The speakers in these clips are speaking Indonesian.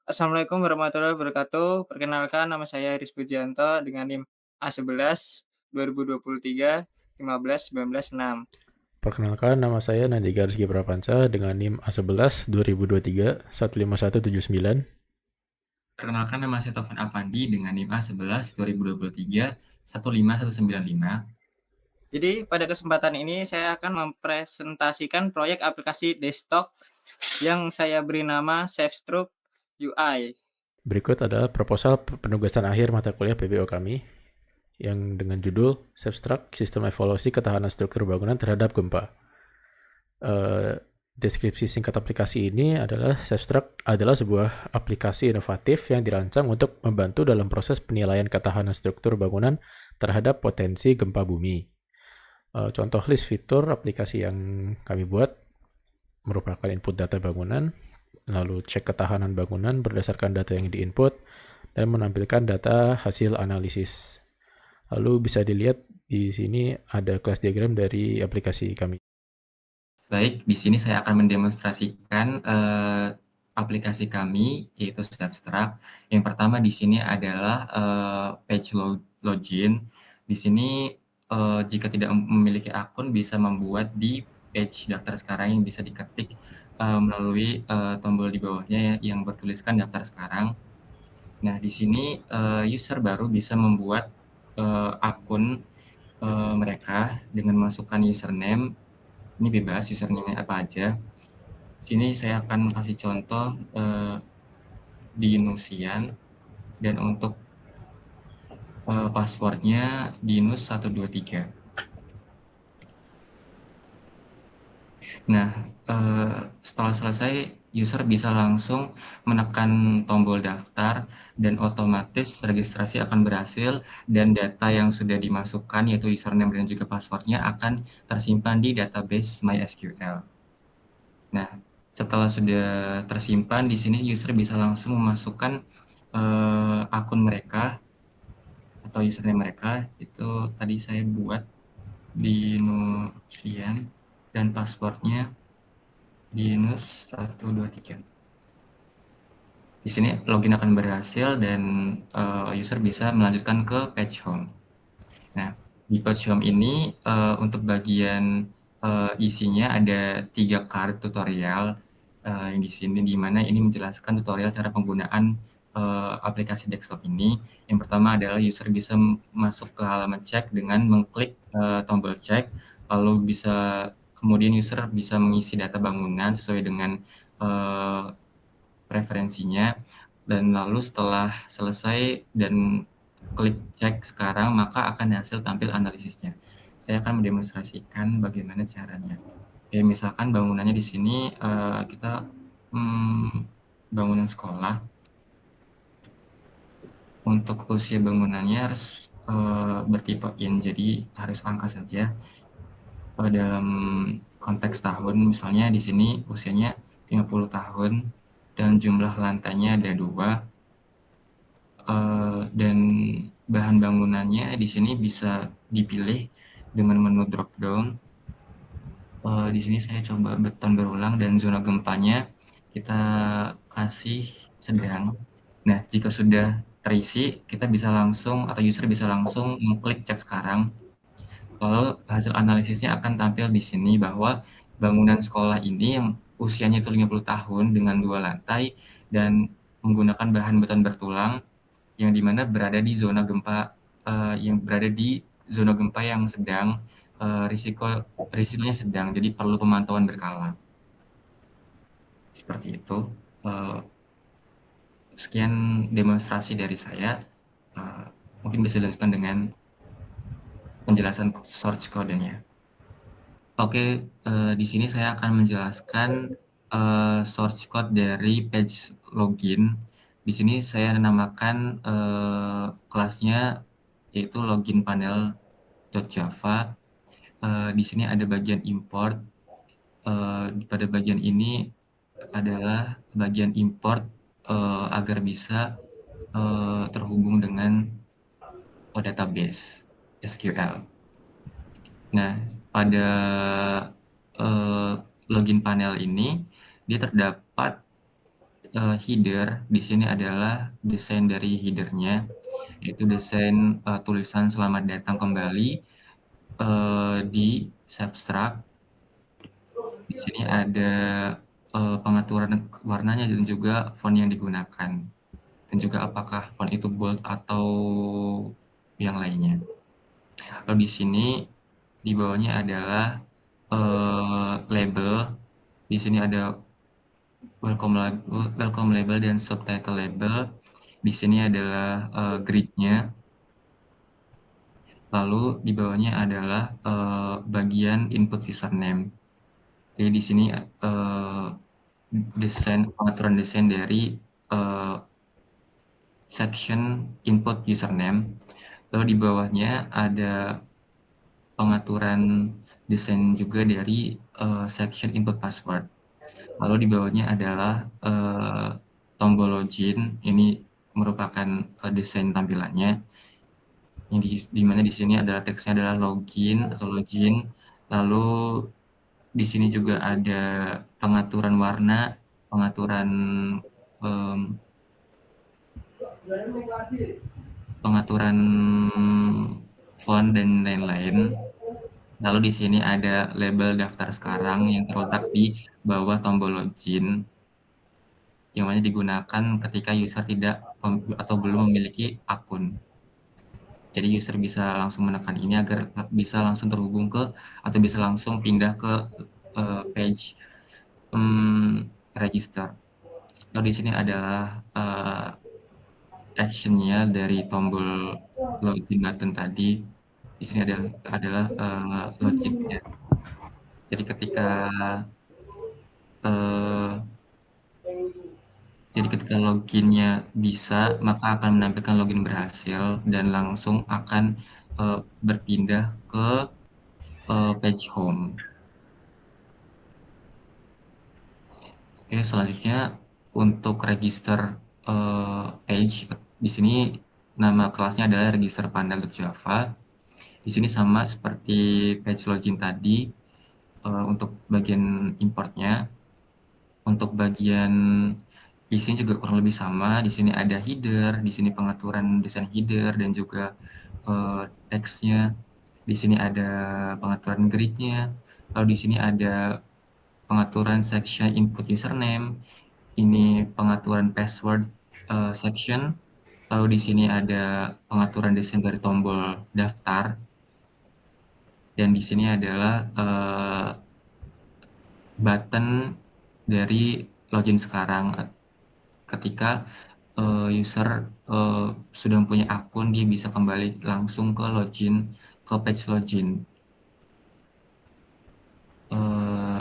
Assalamualaikum warahmatullahi wabarakatuh. Perkenalkan nama saya Aris Pujianto dengan NIM A11 2023 15196. Perkenalkan, nama saya Nandika Rizky Prapanca dengan NIM A11 2023 15179. Perkenalkan nama saya Taufan Afandi dengan NIM A11 2023 15195. Jadi pada kesempatan ini saya akan mempresentasikan proyek aplikasi desktop yang saya beri nama SafeStroke UI. Berikut adalah proposal penugasan akhir mata kuliah PBO kami yang dengan judul Substruct Sistem Evaluasi Ketahanan Struktur Bangunan Terhadap Gempa. Deskripsi singkat aplikasi ini adalah Substruct adalah sebuah aplikasi inovatif yang dirancang untuk membantu dalam proses penilaian ketahanan struktur bangunan terhadap potensi gempa bumi. Contoh list fitur aplikasi yang kami buat merupakan input data bangunan, lalu cek ketahanan bangunan berdasarkan data yang diinput, dan menampilkan data hasil analisis. Lalu bisa dilihat di sini ada kelas diagram dari aplikasi kami. Baik, di sini saya akan mendemonstrasikan aplikasi kami yaitu Substruct. Yang pertama di sini adalah page login. Di sini jika tidak memiliki akun bisa membuat di page daftar sekarang yang bisa diketik melalui tombol di bawahnya yang bertuliskan daftar sekarang. Nah, di sini user baru bisa membuat akun mereka dengan memasukkan username. Ini bebas username-nya apa aja. Sini saya akan kasih contoh di Nusian, dan untuk passwordnya Dinus 123. Nah, setelah selesai, user bisa langsung menekan tombol daftar dan otomatis registrasi akan berhasil dan data yang sudah dimasukkan yaitu username dan juga passwordnya akan tersimpan di database MySQL. Nah, setelah sudah tersimpan di sini user bisa langsung memasukkan akun mereka atau username mereka. Itu tadi saya buat di Nusian dan passwordnya Dinus123. Di sini login akan berhasil dan user bisa melanjutkan ke page home. Nah, di page home ini untuk bagian isinya ada 3 card tutorial yang di sini, di mana ini menjelaskan tutorial cara penggunaan aplikasi desktop ini. Yang pertama adalah user bisa masuk ke halaman cek dengan mengklik tombol cek, lalu kemudian user bisa mengisi data bangunan sesuai dengan preferensinya, dan lalu setelah selesai dan klik cek sekarang, maka akan hasil tampil analisisnya. Saya akan mendemonstrasikan bagaimana caranya. Ya, misalkan bangunannya di sini kita bangunan sekolah. Untuk usia bangunannya harus bertipe in, jadi harus angka saja. Dalam konteks tahun, misalnya di sini usianya 50 tahun dan jumlah lantainya ada 2. Dan bahan bangunannya di sini bisa dipilih dengan menu drop down. Di sini saya coba beton berulang dan zona gempanya kita kasih sedang. Nah, jika sudah terisi, kita bisa langsung atau user bisa langsung mengklik cek sekarang. Lalu hasil analisisnya akan tampil di sini bahwa bangunan sekolah ini yang usianya itu 50 tahun dengan 2 lantai dan menggunakan bahan beton bertulang yang dimana berada di zona gempa yang sedang, risikonya sedang, jadi perlu pemantauan berkala. Seperti itu. Sekian demonstrasi dari saya. Mungkin bisa dilanjutkan dengan penjelasan source code-nya. Oke, di sini saya akan menjelaskan source code dari page login. Di sini saya namakan kelasnya yaitu login panel.java. Di sini ada bagian import. Pada bagian ini adalah bagian import agar bisa terhubung dengan database SQL. Nah, pada login panel ini dia terdapat header, di sini adalah desain dari header-nya, yaitu desain tulisan selamat datang kembali di Substract. Di sini ada pengaturan warnanya dan juga font yang digunakan, dan juga apakah font itu bold atau yang lainnya. Lalu di sini di bawahnya adalah label. Di sini ada welcome label dan subtitle label. Di sini adalah grid-nya. Lalu di bawahnya adalah bagian input username. Jadi di sini pengaturan desain dari section input username. Lalu di bawahnya ada pengaturan desain juga dari section input password. Lalu di bawahnya adalah tombol login. Ini merupakan desain tampilannya. Di mana di sini adalah teksnya adalah login atau login. Lalu di sini juga ada pengaturan warna, pengaturan font dan lain-lain. Lalu di sini ada label daftar sekarang yang terletak di bawah tombol login, yang mana digunakan ketika user tidak atau belum memiliki akun. Jadi user bisa langsung menekan ini agar bisa langsung terhubung ke atau bisa langsung pindah ke page register. Lalu di sini adalah action-nya dari tombol login button tadi. Di sini adalah logic-nya. Jadi ketika login-nya bisa, maka akan menampilkan login berhasil dan langsung akan berpindah ke page home. Oke, selanjutnya untuk register page, di sini nama kelasnya adalah register panel.java. Di sini sama seperti page login tadi untuk bagian importnya. Untuk bagian di sini juga kurang lebih sama. Di sini ada header, di sini pengaturan desain header dan juga teksnya. Di sini ada pengaturan grid-nya. Lalu di sini ada pengaturan section input username. Ini pengaturan password section. Lalu di sini ada pengaturan desain dari tombol daftar. Dan di sini adalah button dari login sekarang. Ketika user sudah mempunyai akun, dia bisa kembali langsung ke page login.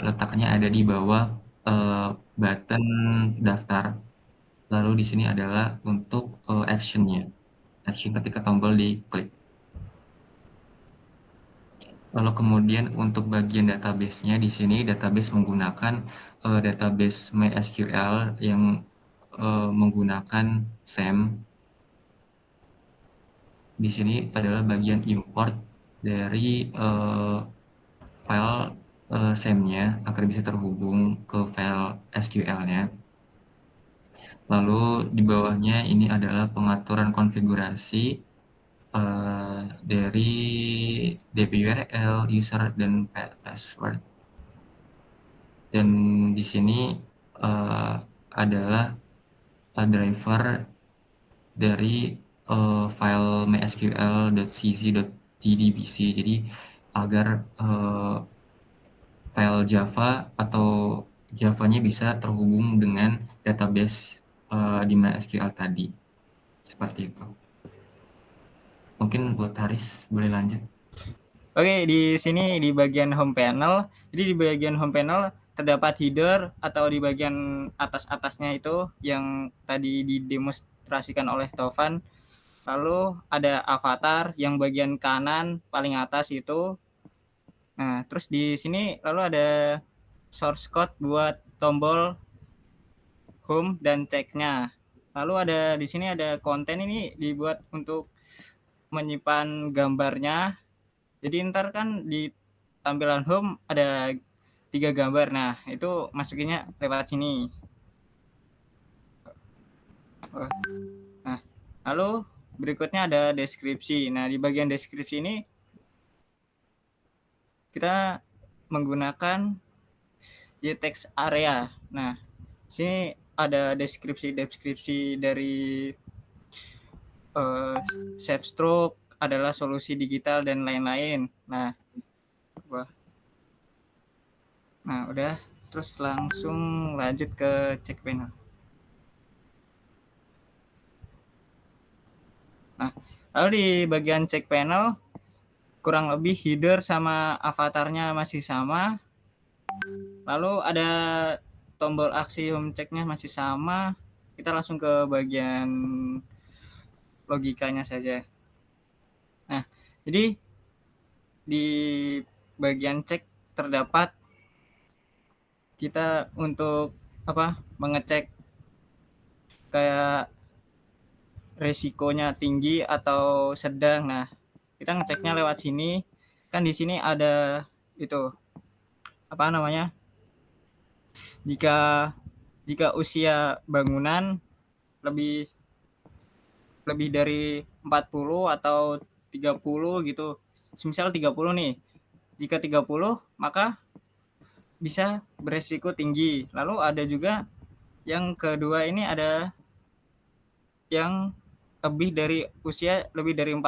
Letaknya ada di bawah button daftar. Lalu di sini adalah untuk action-nya. Action ketika tombol diklik. Lalu kemudian untuk bagian database-nya, di sini database menggunakan database MySQL yang menggunakan SAM. Di sini adalah bagian import dari file SAM-nya agar bisa terhubung ke file SQL-nya. Lalu di bawahnya ini adalah pengaturan konfigurasi dari DP URL, user, dan password. Dan di sini adalah driver dari file mysql.cz.gdbc. Jadi agar file Java atau Java-nya bisa terhubung dengan database di MySQL tadi. Seperti itu. Mungkin buat Haris boleh lanjut. Oke, di sini di bagian home panel. Jadi di bagian home panel terdapat header atau di bagian atas-atasnya itu yang tadi didemonstrasikan oleh Tovan. Lalu ada avatar yang bagian kanan paling atas itu. Nah, terus di sini lalu ada source code buat tombol home dan text-nya. Lalu ada di sini ada konten ini dibuat untuk menyimpan gambarnya. Jadi ntar kan di tampilan home ada 3 gambar. Nah, itu masukinnya lewat sini. Nah, lalu berikutnya ada deskripsi. Nah, di bagian deskripsi ini kita menggunakan text area. Nah, sini ada deskripsi dari Safe Stroke adalah solusi digital dan lain-lain. Nah, udah, terus langsung lanjut ke check panel. Nah, lalu di bagian check panel kurang lebih header sama avatarnya masih sama. Lalu ada tombol aksi home check-nya masih sama. Kita langsung ke bagian logikanya saja. Nah, jadi di bagian cek terdapat kita untuk mengecek kayak resikonya tinggi atau sedang. Nah, kita ngeceknya lewat sini. Kan di sini ada itu jika usia bangunan lebih dari 40 atau 30 gitu. Misal 30 nih. Jika 30 maka bisa beresiko tinggi. Lalu ada juga yang kedua ini ada yang usia lebih dari 40,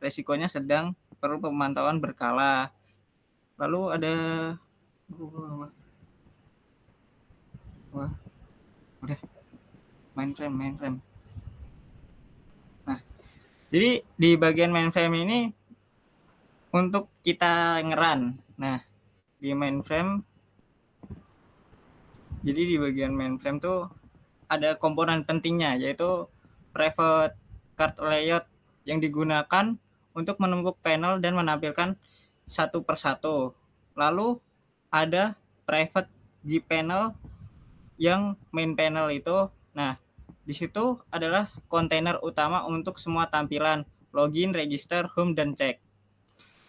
resikonya sedang, perlu pemantauan berkala. Lalu ada udah mainframe. Nah, jadi di bagian mainframe ini untuk kita ngeran. Nah, di mainframe, jadi di bagian mainframe tuh ada komponen pentingnya, yaitu private card layout yang digunakan untuk menumpuk panel dan menampilkan satu persatu. Lalu ada private G panel yang main panel itu. Nah, di situ adalah kontainer utama untuk semua tampilan login, register, home, dan check.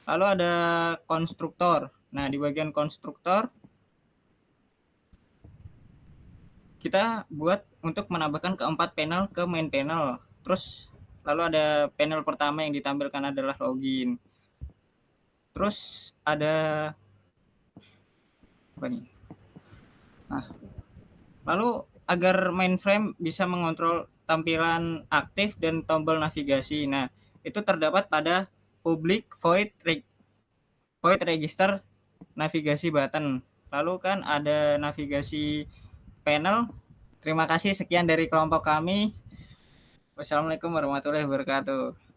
Lalu ada konstruktor. Nah, di bagian konstruktor kita buat untuk menambahkan keempat panel ke main panel. Terus lalu ada panel pertama yang ditampilkan adalah login. Terus ada apa nih? Nah, lalu agar mainframe bisa mengontrol tampilan aktif dan tombol navigasi. Nah, itu terdapat pada public void register navigasi button. Lalu kan ada navigasi panel. Terima kasih, sekian dari kelompok kami. Wassalamualaikum warahmatullahi wabarakatuh.